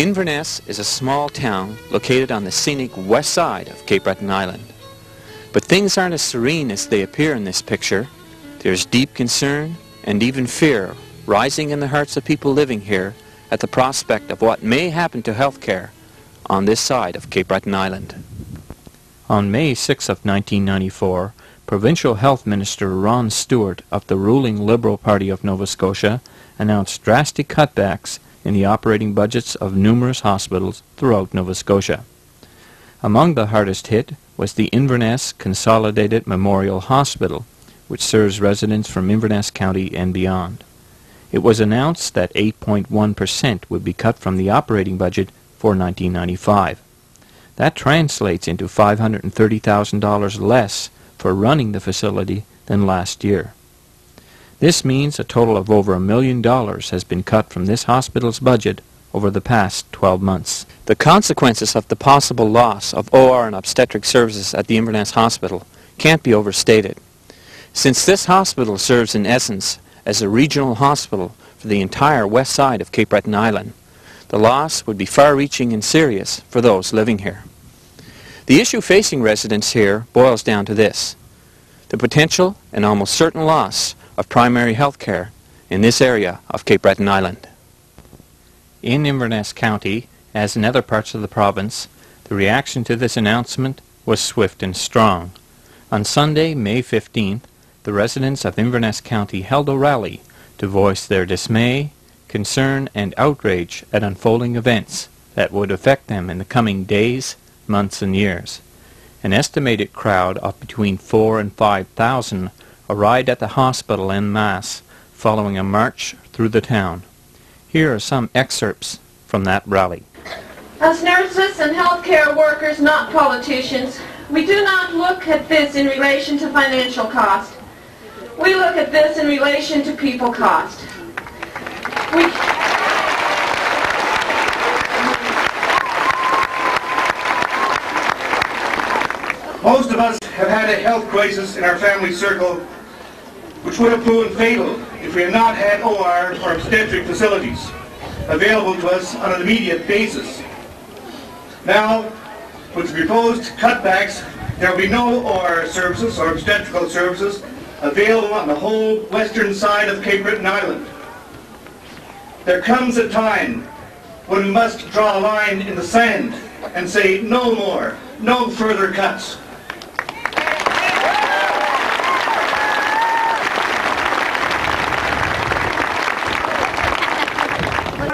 Inverness is a small town located on the scenic west side of Cape Breton Island. But things aren't as serene as they appear in this picture. There's deep concern and even fear rising in the hearts of people living here at the prospect of what may happen to healthcare on this side of Cape Breton Island. On May 6 of 1994, Provincial Health Minister Ron Stewart of the ruling Liberal Party of Nova Scotia announced drastic cutbacks in the operating budgets of numerous hospitals throughout Nova Scotia. Among the hardest hit was the Inverness Consolidated Memorial Hospital, which serves residents from Inverness County and beyond. It was announced that 8.1% would be cut from the operating budget for 1995. That translates into $530,000 less for running the facility than last year. This means a total of over $1 million has been cut from this hospital's budget over the past 12 months. The consequences of the possible loss of OR and obstetric services at the Inverness Hospital can't be overstated. Since this hospital serves in essence as a regional hospital for the entire west side of Cape Breton Island, the loss would be far-reaching and serious for those living here. The issue facing residents here boils down to this: the potential and almost certain loss of primary health care in this area of Cape Breton Island. In Inverness County, as in other parts of the province, the reaction to this announcement was swift and strong. On Sunday, May 15th, the residents of Inverness County held a rally to voice their dismay, concern, and outrage at unfolding events that would affect them in the coming days, months, and years. An estimated crowd of between 4,000 and 5,000 arrived at the hospital en masse following a march through the town. Here are some excerpts from that rally. As nurses and healthcare workers, not politicians, we do not look at this in relation to financial cost. We look at this in relation to people cost. Most of us have had a health crisis in our family circle which would have proven fatal if we had not had OR or obstetric facilities available to us on an immediate basis. Now, with the proposed cutbacks, there will be no OR services or obstetrical services available on the whole western side of Cape Breton Island. There comes a time when we must draw a line in the sand and say no more, no further cuts.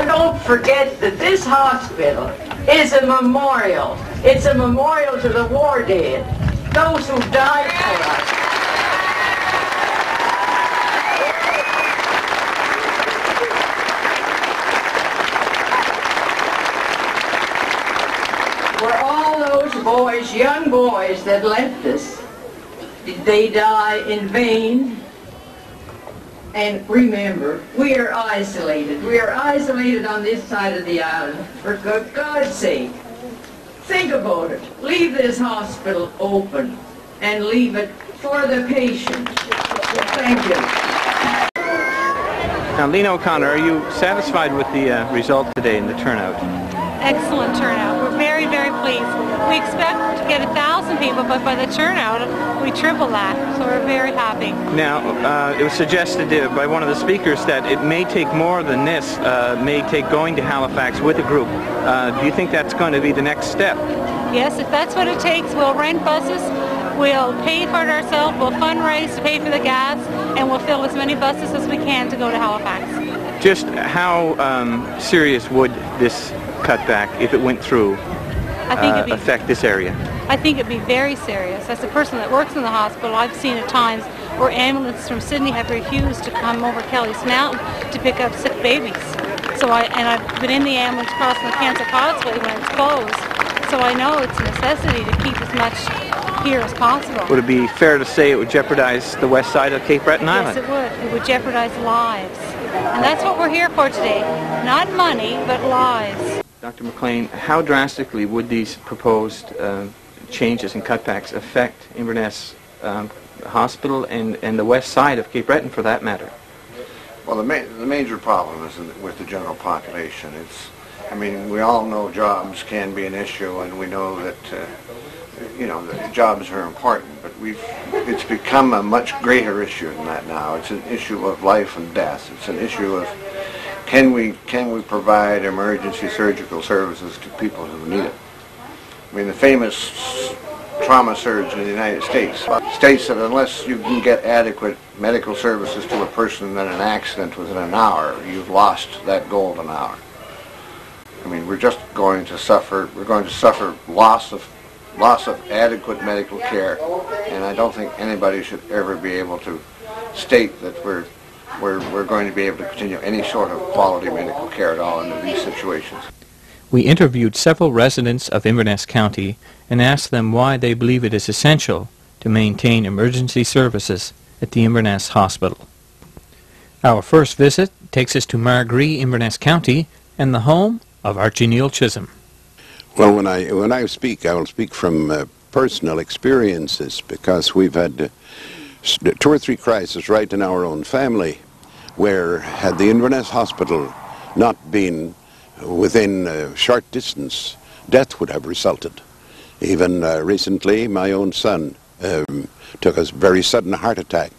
Don't forget that this hospital is a memorial. It's a memorial to the war dead, those who died for us. Were all those boys, young boys that left us, did they die in vain? And remember, we are isolated. We are isolated on this side of the island. For God's sake, think about it. Leave this hospital open and leave it for the patient. Thank you. Now, Lena O'Connor, are you satisfied with the result today in the turnout? Excellent turnout. We're very, very pleased. We expect to get 1,000 people, but by the turnout, we triple that, so we're very happy. Now, it was suggested by one of the speakers that it may take more than this, may take going to Halifax with a group. Do you think that's going to be the next step? Yes, if that's what it takes, we'll rent buses, we'll pay for it ourselves, we'll fundraise to pay for the gas, and we'll fill as many buses as we can to go to Halifax. Just how serious would this cutback, if it went through, affect this area? I think it'd be very serious. As a person that works in the hospital, I've seen at times where ambulances from Sydney have refused to come over Kelly's Mountain to pick up sick babies. So I've been in the ambulance crossing the Kansas Causeway when it's closed. So I know it's a necessity to keep as much here as possible. Would it be fair to say it would jeopardize the west side of Cape Breton Island? Yes, it would. It would jeopardize lives. And that's what we're here for today. Not money, but lives. Dr. McLean, how drastically would these proposed changes and cutbacks affect Inverness Hospital and the west side of Cape Breton, for that matter? Well, the major problem is with the general population. I mean, we all know jobs can be an issue, and we know that, you know, that jobs are important, but it's become a much greater issue than that now. It's an issue of life and death. It's an issue of can we provide emergency surgical services to people who need it. I mean, the famous trauma surge in the United States states that unless you can get adequate medical services to a person in an accident within an hour, you've lost that golden hour. I mean, we're going to suffer loss of adequate medical care, and I don't think anybody should ever be able to state that we're going to be able to continue any sort of quality medical care at all under these situations. We interviewed several residents of Inverness County and asked them why they believe it is essential to maintain emergency services at the Inverness Hospital. Our first visit takes us to Margree, Inverness County, and the home of Archie Neil Chisholm. Well, when I speak, I will speak from personal experiences, because we've had 2 or 3 crises right in our own family where, had the Inverness Hospital not been within a short distance, death would have resulted. Even recently, my own son took a very sudden heart attack,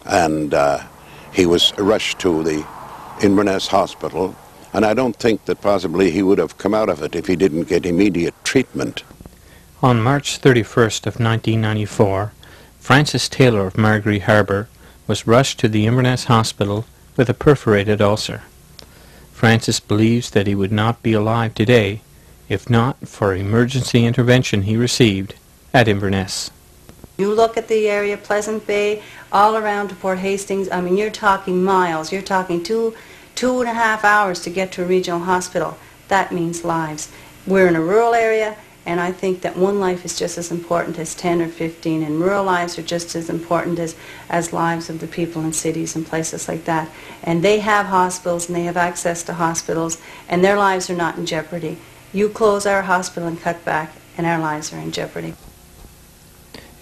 and he was rushed to the Inverness Hospital, and I don't think that possibly he would have come out of it if he didn't get immediate treatment. On March 31st of 1994, Francis Taylor of Margree Harbour was rushed to the Inverness Hospital with a perforated ulcer. Francis believes that he would not be alive today if not for emergency intervention he received at Inverness. You look at the area, Pleasant Bay, all around to Port Hastings, I mean, you're talking miles. You're talking two and a half hours to get to a regional hospital. That means lives. We're in a rural area, and I think that one life is just as important as 10 or 15, and rural lives are just as important as lives of the people in cities and places like that. And they have hospitals, and they have access to hospitals, and their lives are not in jeopardy. You close our hospital and cut back, and our lives are in jeopardy.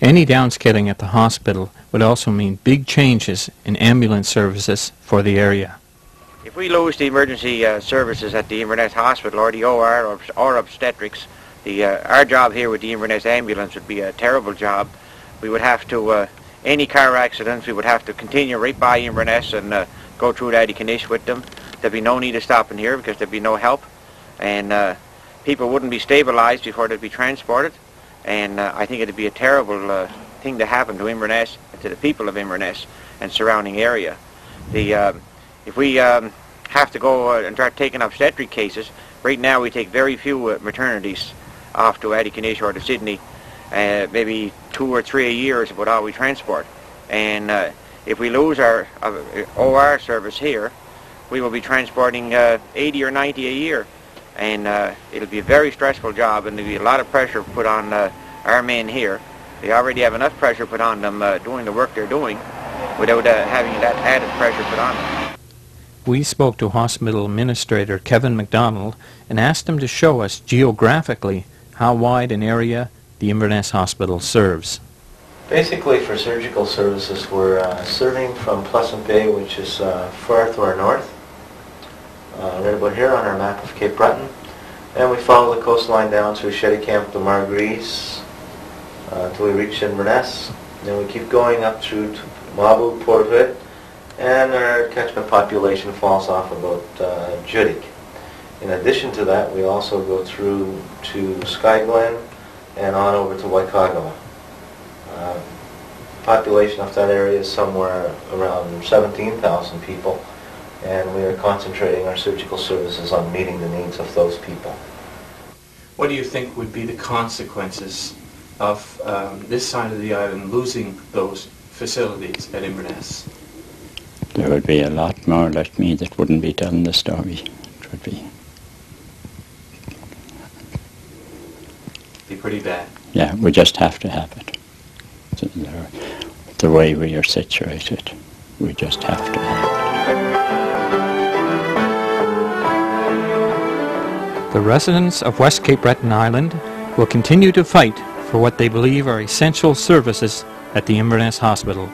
Any downscaling at the hospital would also mean big changes in ambulance services for the area. If we lose the emergency services at the Inverness Hospital or the OR or obstetrics, our job here with the Inverness ambulance would be a terrible job. We would have to, any car accidents, we would have to continue right by Inverness and go through Addicanish with them. There'd be no need of stopping here because there'd be no help, and people wouldn't be stabilized before they'd be transported. And I think it'd be a terrible thing to happen to Inverness, to the people of Inverness and surrounding area. If we have to go and start taking obstetric cases, right now we take very few maternities off to Addicanish or to Sydney. Maybe 2 or 3 a year is about all we transport. And if we lose our OR service here, we will be transporting 80 or 90 a year. And it'll be a very stressful job, and there'll be a lot of pressure put on our men here. They already have enough pressure put on them doing the work they're doing without having that added pressure put on them. We spoke to Hospital Administrator Kevin MacDonald and asked him to show us geographically how wide an area the Inverness Hospital serves. Basically, for surgical services, we're serving from Pleasant Bay, which is far to our north, right about here on our map of Cape Breton, and we follow the coastline down through Sheddycamp to Margrees till we reach Inverness. Then we keep going up through to Mabu, Port Hood, and our catchment population falls off about Judik. In addition to that, we also go through to Skyglen and on over to Waikagawa. Population of that area is somewhere around 17,000 people, and we are concentrating our surgical services on meeting the needs of those people. What do you think would be the consequences of this side of the island losing those facilities at Inverness? There would be a lot more like me that wouldn't be telling the story. It would be pretty bad. Yeah, we just have to have it. So the way we are situated, we just have to have it. The residents of West Cape Breton Island will continue to fight for what they believe are essential services at the Inverness Hospital.